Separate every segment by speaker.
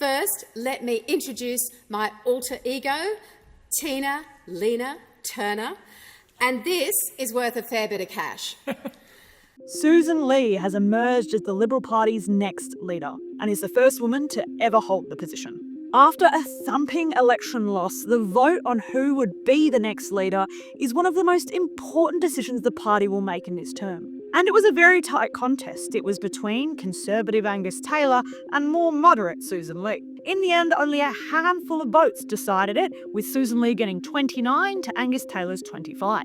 Speaker 1: First, let me introduce my alter ego, Tina Lena Turner, and this is worth a fair bit of cash.
Speaker 2: Sussan Ley has emerged as the Liberal Party's next leader and is the first woman to ever hold the position. After a thumping election loss, the vote on who would be the next leader is one of the most important decisions the party will make in this term. And it was a very tight contest. It was between Conservative Angus Taylor and more moderate Sussan Ley. In the end, only a handful of votes decided it, with Sussan Ley getting 29 to Angus Taylor's 25.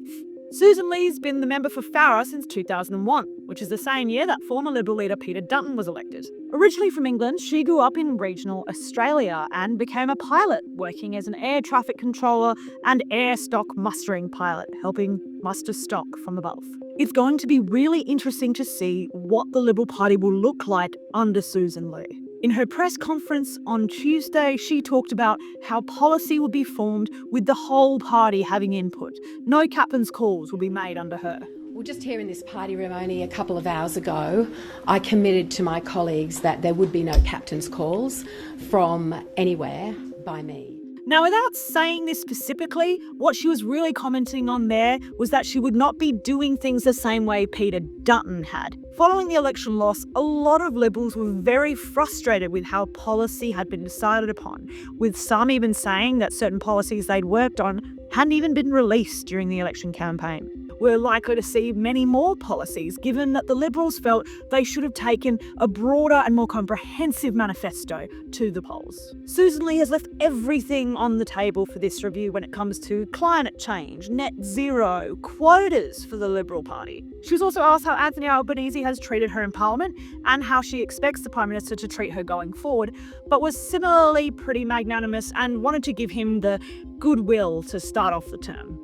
Speaker 2: Sussan Ley's been the member for Farrer since 2001, which is the same year that former Liberal leader Peter Dutton was elected. Originally from England, she grew up in regional Australia and became a pilot, working as an air traffic controller and air stock mustering pilot, helping muster stock from above. It's going to be really interesting to see what the Liberal Party will look like under Sussan Ley. In her press conference on Tuesday, she talked about how policy will be formed with the whole party having input. No captain's calls will be made under her.
Speaker 1: Well, just here in this party room only a couple of hours ago, I committed to my colleagues that there would be no captain's calls from anywhere by me.
Speaker 2: Now, without saying this specifically, what she was really commenting on there was that she would not be doing things the same way Peter Dutton had. Following the election loss, a lot of Liberals were very frustrated with how policy had been decided upon, with some even saying that certain policies they'd worked on hadn't even been released during the election campaign. We're likely to see many more policies, given that the Liberals felt they should have taken a broader and more comprehensive manifesto to the polls. Sussan Ley has left everything on the table for this review when it comes to climate change, net zero, quotas for the Liberal Party. She was also asked how Anthony Albanese has treated her in Parliament and how she expects the Prime Minister to treat her going forward, but was similarly pretty magnanimous and wanted to give him the goodwill to start off the term.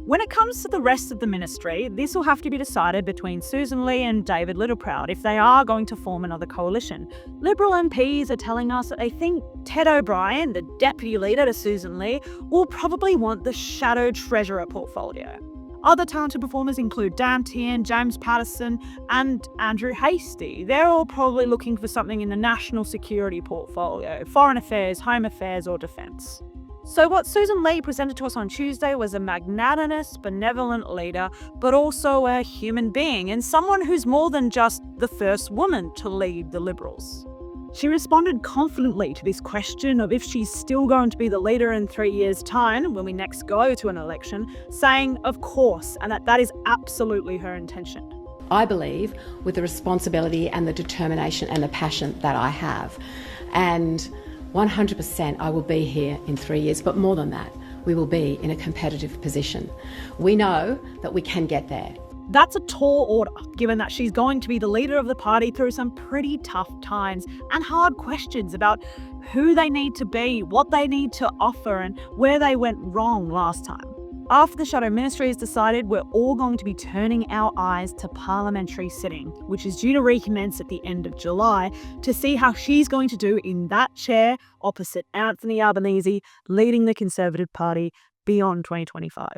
Speaker 2: When it comes to the rest of the ministry, this will have to be decided between Sussan Ley and David Littleproud if they are going to form another coalition. Liberal MPs are telling us that they think Ted O'Brien, the deputy leader to Sussan Ley, will probably want the shadow treasurer portfolio. Other talented performers include Dan Tehan, James Patterson and Andrew Hastie. They're all probably looking for something in the national security portfolio, foreign affairs, home affairs or defence. So what Sussan Ley presented to us on Tuesday was a magnanimous, benevolent leader, but also a human being and someone who's more than just the first woman to lead the Liberals. She responded confidently to this question of if she's still going to be the leader in 3 years' time when we next go to an election, saying, of course, and that is absolutely her intention.
Speaker 1: I believe with the responsibility and the determination and the passion that I have. And 100% I will be here in 3 years, but more than that, we will be in a competitive position. We know that we can get there.
Speaker 2: That's a tall order, given that she's going to be the leader of the party through some pretty tough times and hard questions about who they need to be, what they need to offer, and where they went wrong last time. After the shadow ministry is decided, we're all going to be turning our eyes to parliamentary sitting, which is due to recommence at the end of July, to see how she's going to do in that chair opposite Anthony Albanese, leading the Conservative Party beyond 2025.